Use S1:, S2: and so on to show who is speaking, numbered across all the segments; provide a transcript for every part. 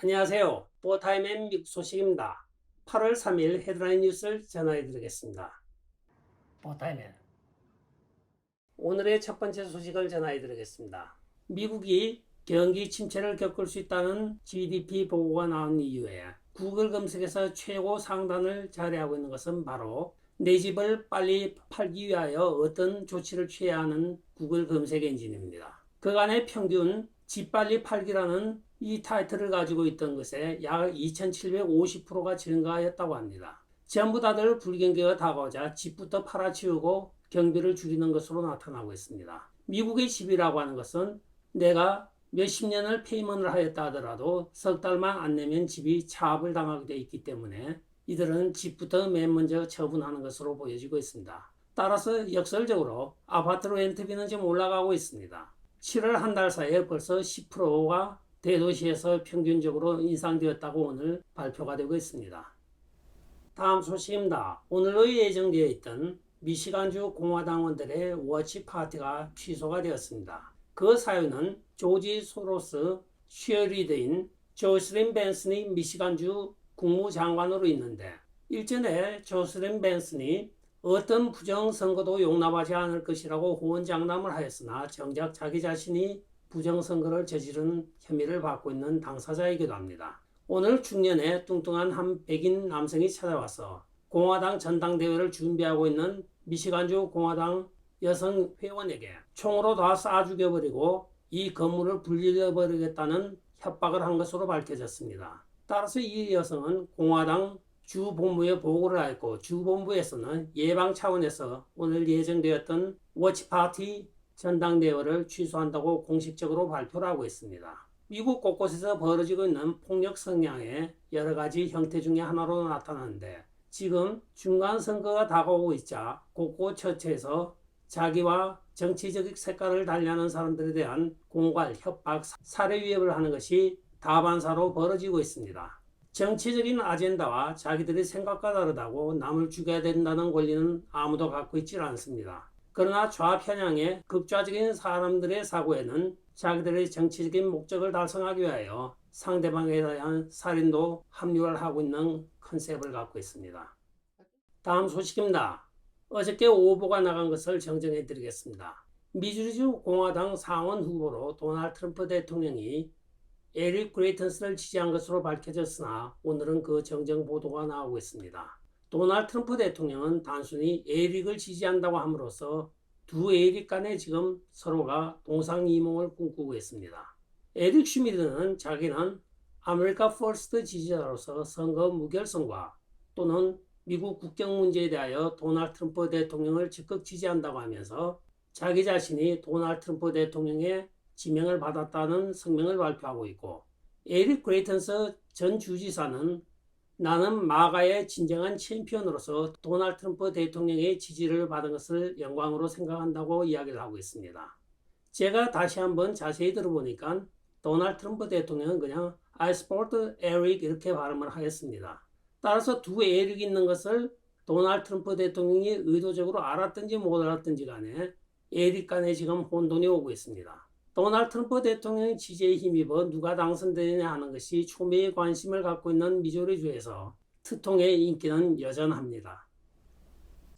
S1: 안녕하세요. 포타임의 미국 소식입니다. 8월 3일 헤드라인 뉴스를 전해드리겠습니다. 포타임의 오늘의 첫 번째 소식을 전해드리겠습니다. 미국이 경기 침체를 겪을 수 있다는 GDP 보고가 나온 이후에 구글 검색에서 최고 상단을 자리하고 있는 것은 바로 내 집을 빨리 팔기 위하여 어떤 조치를 취해야 하는 구글 검색 엔진입니다. 그간의 평균 집 빨리 팔기라는 이 타이틀을 가지고 있던 것에 약 2750%가 증가하였다고 합니다. 전부 다들 불경기가 다가오자 집부터 팔아치우고 경비를 줄이는 것으로 나타나고 있습니다. 미국의 집이라고 하는 것은 내가 몇십 년을 페이먼을 하였다 하더라도 석 달만 안 내면 집이 차압을 당하게 되어 있기 때문에 이들은 집부터 맨 먼저 처분하는 것으로 보여지고 있습니다. 따라서 역설적으로 아파트 렌트비는 좀 올라가고 있습니다. 7월 한 달 사이에 벌써 10%가 대도시에서 평균적으로 인상되었다고 오늘 발표가 되고 있습니다. 다음 소식입니다. 오늘로 예정되어 있던 미시간주 공화당원들의 워치 파티가 취소가 되었습니다. 그 사유는 조지 소로스 쉐리드인 조슬린 벤슨이 미시간주 국무장관으로 있는데 일전에 조슬린 벤슨이 어떤 부정선거도 용납하지 않을 것이라고 호언장담을 하였으나 정작 자기 자신이 부정선거를 저지른 혐의를 받고 있는 당사자이기도 합니다. 오늘 중년에 뚱뚱한 한 백인 남성이 찾아와서 공화당 전당대회를 준비하고 있는 미시간주 공화당 여성 회원에게 총으로 다 쏴 죽여버리고 이 건물을 불질러버리겠다는 협박을 한 것으로 밝혀졌습니다. 따라서 이 여성은 공화당 주본부에 보고를 하였고 주본부에서는 예방 차원에서 오늘 예정되었던 워치파티 전당대회를 취소한다고 공식적으로 발표를 하고 있습니다. 미국 곳곳에서 벌어지고 있는 폭력 성향의 여러 가지 형태 중에 하나로 나타나는데 지금 중간선거가 다가오고 있자 곳곳 처처에서 자기와 정치적 색깔을 달리하는 사람들에 대한 공갈, 협박, 살해 위협을 하는 것이 다반사로 벌어지고 있습니다. 정치적인 아젠다와 자기들의 생각과 다르다고 남을 죽여야 된다는 권리는 아무도 갖고 있지 않습니다. 그러나 좌편향의 극좌적인 사람들의 사고에는 자기들의 정치적인 목적을 달성하기 위하여 상대방에 대한 살인도 합리화를 하고 있는 컨셉을 갖고 있습니다. 다음 소식입니다. 어저께 오보가 나간 것을 정정해 드리겠습니다. 미주리주 공화당 상원 후보로 도널드 트럼프 대통령이 에릭 그레이턴스를 지지한 것으로 밝혀졌으나 오늘은 그 정정 보도가 나오고 있습니다. 도널드 트럼프 대통령은 단순히 에릭을 지지한다고 함으로써 두 에릭 간에 지금 서로가 동상이몽을 꿈꾸고 있습니다. 에릭 슈미드는 자기는 아메리카 퍼스트 지지자로서 선거 무결성과 또는 미국 국경 문제에 대하여 도널드 트럼프 대통령을 적극 지지한다고 하면서 자기 자신이 도널드 트럼프 대통령의 지명을 받았다는 성명을 발표하고 있고 에릭 그레이턴스 전 주지사는 나는 마가의 진정한 챔피언으로서 도널드 트럼프 대통령의 지지를 받은 것을 영광으로 생각한다고 이야기를 하고 있습니다. 제가 다시 한번 자세히 들어보니까 도널드 트럼프 대통령은 그냥 I support Eric 이렇게 발음을 하였습니다. 따라서 두 에릭이 있는 것을 도널드 트럼프 대통령이 의도적으로 알았든지 못 알았든지 간에 에릭 간에 지금 혼돈이 오고 있습니다. 도널드 트럼프 대통령의 지지에 힘입어 누가 당선되느냐 하는 것이 초미의 관심을 갖고 있는 미조리주에서 트통의 인기는 여전합니다.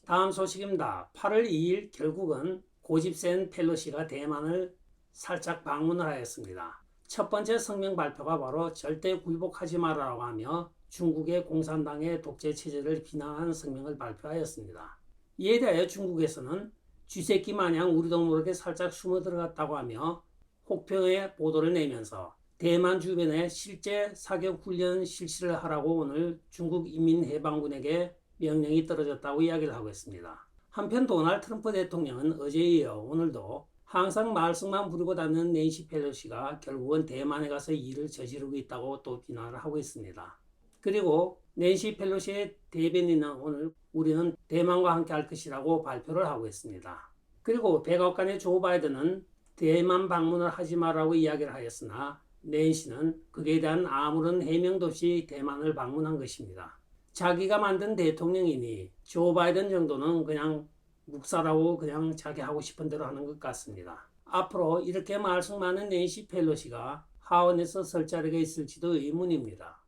S1: 다음 소식입니다. 8월 2일 결국은 고집센 펠로시가 대만을 살짝 방문을 하였습니다. 첫 번째 성명 발표가 바로 절대 굴복하지 말아라고 하며 중국의 공산당의 독재 체제를 비난하는 성명을 발표하였습니다. 이에 대하여 중국에서는 쥐새끼 마냥 우리도 모르게 살짝 숨어 들어갔다고 하며 혹평의 보도를 내면서 대만 주변에 실제 사격 훈련 실시를 하라고 오늘 중국 인민해방군에게 명령이 떨어졌다고 이야기를 하고 있습니다. 한편 도널드 트럼프 대통령은 어제에 이어 오늘도 항상 말썽만 부리고 다니는 낸시 펠로시가 결국은 대만에 가서 일을 저지르고 있다고 또 비난을 하고 있습니다. 그리고 낸시 펠로시의 대변인은 오늘 우리는 대만과 함께 할 것이라고 발표를 하고 있습니다. 그리고 백악관의 조 바이든은 대만 방문을 하지 말라고 이야기를 하였으나 낸시는 그에 대한 아무런 해명도 없이 대만을 방문한 것입니다. 자기가 만든 대통령이니 조 바이든 정도는 그냥 묵살하고 자기 하고 싶은 대로 하는 것 같습니다. 앞으로 이렇게 말썽 많은 낸시 펠로시가 하원에서 설 자리가 있을지도 의문입니다.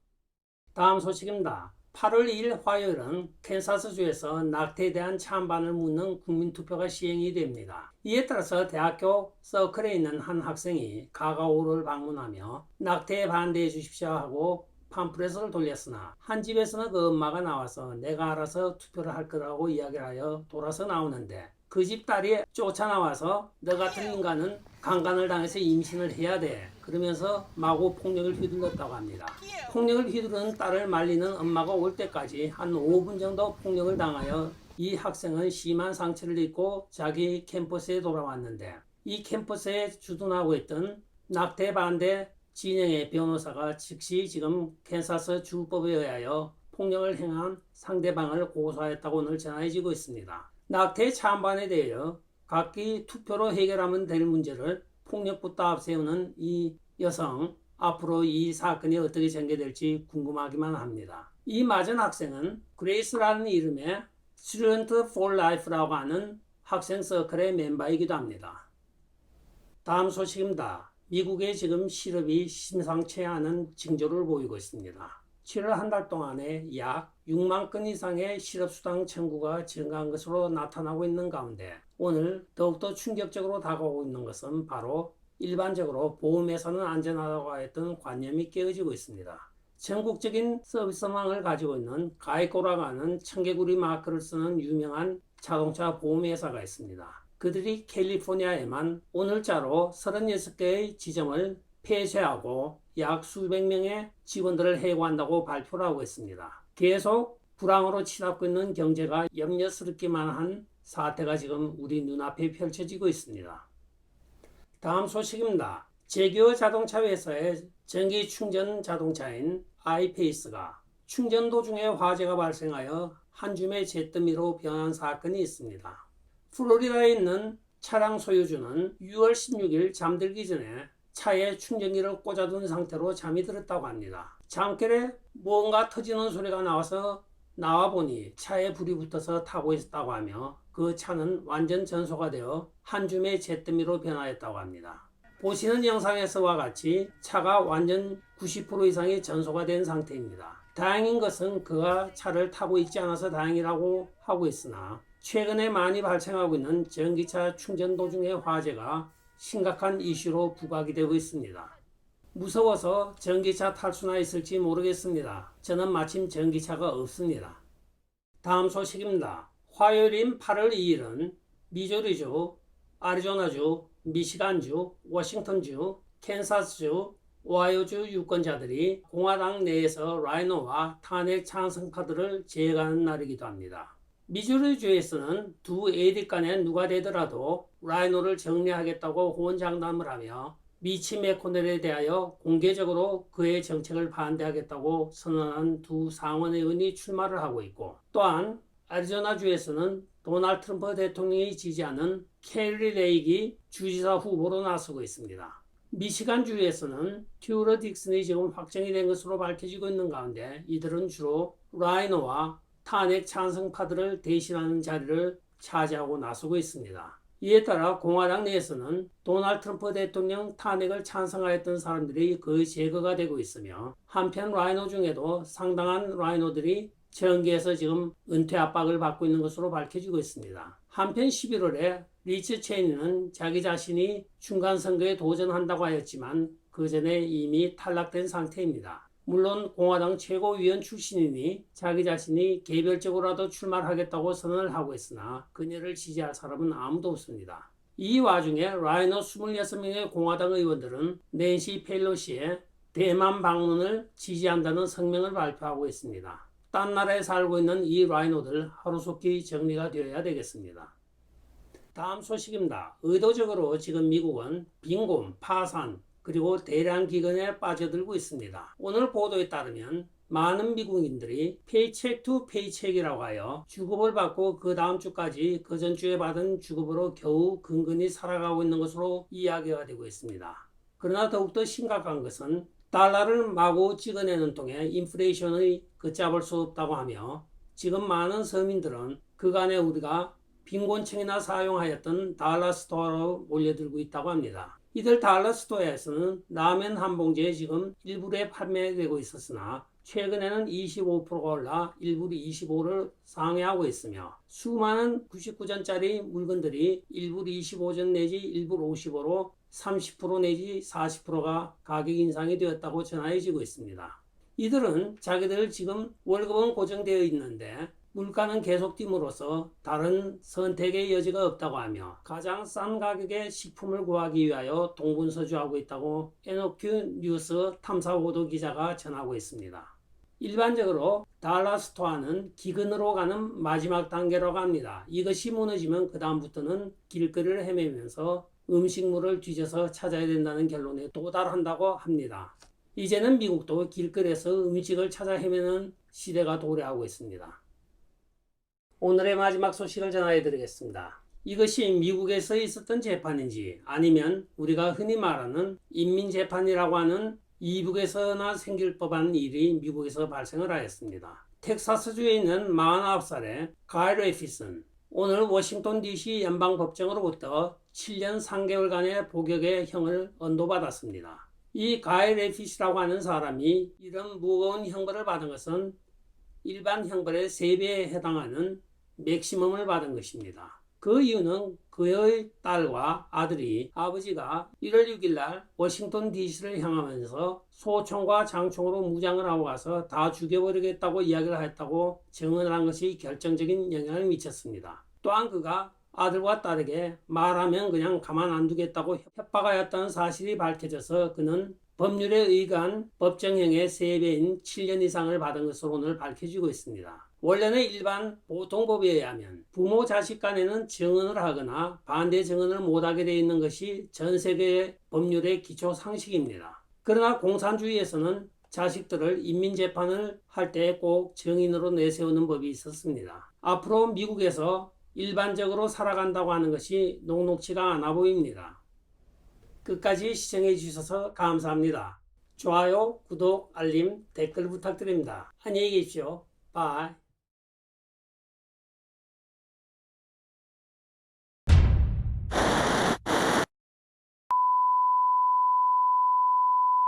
S1: 다음 소식입니다. 8월 2일 화요일은 캔사스주에서 낙태에 대한 찬반을 묻는 국민투표가 시행이 됩니다. 이에 따라서 대학교 서클에 있는 한 학생이 가가오를 방문하며 낙태에 반대해 주십시오 하고 팜플렛을 돌렸으나 한 집에서는 그 엄마가 나와서 내가 알아서 투표를 할 거라고 이야기를 하여 돌아서 나오는데 그 집 딸이 쫓아나와서 너 같은 인간은 강간을 당해서 임신을 해야 돼 그러면서 마구 폭력을 휘둘렀다고 합니다. 폭력을 휘두르는 딸을 말리는 엄마가 올 때까지 한 5분 정도 폭력을 당하여 이 학생은 심한 상처를 입고 자기 캠퍼스에 돌아왔는데 이 캠퍼스에 주둔하고 있던 낙태 반대 진영의 변호사가 즉시 지금 캔사스 주법에 의하여 폭력을 행한 상대방을 고소하였다고 오늘 전해지고 있습니다. 낙태 찬반에 대하여 각기 투표로 해결하면 될 문제를 폭력부터 앞세우는 이 여성, 앞으로 이 사건이 어떻게 전개될지 궁금하기만 합니다. 이 맞은 학생은 그레이스라는 이름의 Student for Life라고 하는 학생 서클의 멤버이기도 합니다. 다음 소식입니다. 미국에 지금 실업이 심상치 않은 징조를 보이고 있습니다. 7월 한 달 동안에 약 6만 건 이상의 실업수당 청구가 증가한 것으로 나타나고 있는 가운데 오늘 더욱더 충격적으로 다가오고 있는 것은 바로 일반적으로 보험회사는 안전하다고 했던 관념이 깨어지고 있습니다. 전국적인 서비스망을 가지고 있는 가이코라고 하는 청개구리 마크를 쓰는 유명한 자동차 보험회사가 있습니다. 그들이 캘리포니아에만 오늘자로 36개의 지점을 폐쇄하고 약 수백 명의 직원들을 해고한다고 발표를 하고 있습니다. 계속 불황으로 치닫고 있는 경제가 염려스럽기만 한 사태가 지금 우리 눈앞에 펼쳐지고 있습니다. 다음 소식입니다. 제규어 자동차 회사의 전기 충전 자동차인 아이페이스가 충전 도중에 화재가 발생하여 한 줌의 잿더미로 변한 사건이 있습니다. 플로리다에 있는 차량 소유주는 6월 16일 잠들기 전에 차에 충전기를 꽂아둔 상태로 잠이 들었다고 합니다. 잠결에 뭔가 터지는 소리가 나와서 나와보니 차에 불이 붙어서 타고 있었다고 하며 그 차는 완전 전소가 되어 한 줌의 잿더미로 변하였다고 합니다. 보시는 영상에서와 같이 차가 완전 90% 이상이 전소가 된 상태입니다. 다행인 것은 그가 차를 타고 있지 않아서 다행이라고 하고 있으나 최근에 많이 발생하고 있는 전기차 충전 도중의 화재가 심각한 이슈로 부각이 되고 있습니다. 무서워서 전기차 탈 수나 있을지 모르겠습니다. 저는 마침 전기차가 없습니다. 다음 소식입니다. 화요일인 8월 2일은 미주리주, 아리조나주, 미시간주, 워싱턴주, 캔사스주, 오하이오주 유권자들이 공화당 내에서 라이노와 탄핵 찬성 카드를 제거하는 날이기도 합니다. 미주리주에서는 두 에이드 간에 누가 되더라도 라이노를 정리하겠다고 호언장담을 하며 미치 매코넬에 대하여 공개적으로 그의 정책을 반대하겠다고 선언한 두 상원 의원이 출마를 하고 있고 또한 애리조나주에서는 도널드 트럼프 대통령이 지지하는 캐리 레이기 주지사 후보로 나서고 있습니다. 미시간주에서는 튜러 딕슨이 지금 확정이 된 것으로 밝혀지고 있는 가운데 이들은 주로 라이노와 탄핵 찬성 카드를 대신하는 자리를 차지하고 나서고 있습니다. 이에 따라 공화당 내에서는 도널드 트럼프 대통령 탄핵을 찬성하였던 사람들이 거의 제거가 되고 있으며 한편 라이노 중에도 상당한 라이노들이 정계에서 지금 은퇴 압박을 받고 있는 것으로 밝혀지고 있습니다. 한편 11월에 리치 체니는 자기 자신이 중간선거에 도전한다고 하였지만 그 전에 이미 탈락된 상태입니다. 물론 공화당 최고위원 출신이니 자기 자신이 개별적으로라도 출마를 하겠다고 선언을 하고 있으나 그녀를 지지할 사람은 아무도 없습니다. 이 와중에 라이노 26명의 공화당 의원들은 낸시 펠로시의 대만 방문을 지지한다는 성명을 발표하고 있습니다. 딴 나라에 살고 있는 이 라이노들 하루속히 정리가 되어야 되겠습니다. 다음 소식입니다. 의도적으로 지금 미국은 빈곤, 파산, 그리고 대량 기근에 빠져들고 있습니다. 오늘 보도에 따르면 많은 미국인들이 페이첵 투 페이첵이라고 하여 주급을 받고 그 다음 주까지 그 전주에 받은 주급으로 겨우 근근히 살아가고 있는 것으로 이야기가 되고 있습니다. 그러나 더욱더 심각한 것은 달러를 마구 찍어내는 통에 인플레이션의 걷잡을 수 없다고 하며 지금 많은 서민들은 그간에 우리가 빈곤층이나 사용하였던 달러 스토어로 몰려들고 있다고 합니다. 이들 달러스토어에서는 라면 한 봉지에 지금 1불에 판매되고 있었으나 최근에는 25%가 올라 1불이 25를 상회하고 있으며 수많은 99전짜리 물건들이 1불 25전 내지 1불 55로 30% 내지 40%가 가격 인상이 되었다고 전해지고 있습니다. 이들은 자기들 지금 월급은 고정되어 있는데 물가는 계속 띄므로써 다른 선택의 여지가 없다고 하며 가장 싼 가격의 식품을 구하기 위하여 동분서주하고 있다고 NOQ 뉴스 탐사보도 기자가 전하고 있습니다. 일반적으로 달러스토어는 기근으로 가는 마지막 단계라고 합니다. 이것이 무너지면 그 다음부터는 길거리를 헤매면서 음식물을 뒤져서 찾아야 된다는 결론에 도달한다고 합니다. 이제는 미국도 길거리에서 음식을 찾아 헤매는 시대가 도래하고 있습니다. 오늘의 마지막 소식을 전해 드리겠습니다. 이것이 미국에서 있었던 재판인지 아니면 우리가 흔히 말하는 인민재판이라고 하는 이북에서나 생길 법한 일이 미국에서 발생을 하였습니다. 텍사스주에 있는 49살의 가일 레피슨, 오늘 워싱턴 DC 연방법정으로부터 7년 3개월간의 복역의 형을 언도받았습니다. 이 가일 레피스라고 하는 사람이 이런 무거운 형벌을 받은 것은 일반 형벌의 3배에 해당하는 맥시멈을 받은 것입니다. 그 이유는 그의 딸과 아들이 아버지가 1월 6일 날 워싱턴 DC를 향하면서 소총과 장총으로 무장을 하고 가서 다 죽여버리겠다고 이야기를 했다고 증언을 한 것이 결정적인 영향을 미쳤습니다. 또한 그가 아들과 딸에게 말하면 그냥 가만 안 두겠다고 협박하였다는 사실이 밝혀져서 그는 법률에 의거한 법정형의 3배인 7년 이상을 받은 것으로 오늘 밝혀지고 있습니다. 원래는 일반 보통법에 의하면 부모 자식 간에는 증언을 하거나 반대 증언을 못하게 되어 있는 것이 전 세계의 법률의 기초 상식입니다. 그러나 공산주의에서는 자식들을 인민재판을 할 때 꼭 증인으로 내세우는 법이 있었습니다. 앞으로 미국에서 일반적으로 살아간다고 하는 것이 녹록지가 않아 보입니다. 끝까지 시청해 주셔서 감사합니다. 좋아요, 구독, 알림, 댓글 부탁드립니다. 안녕히 계십시오. 바이.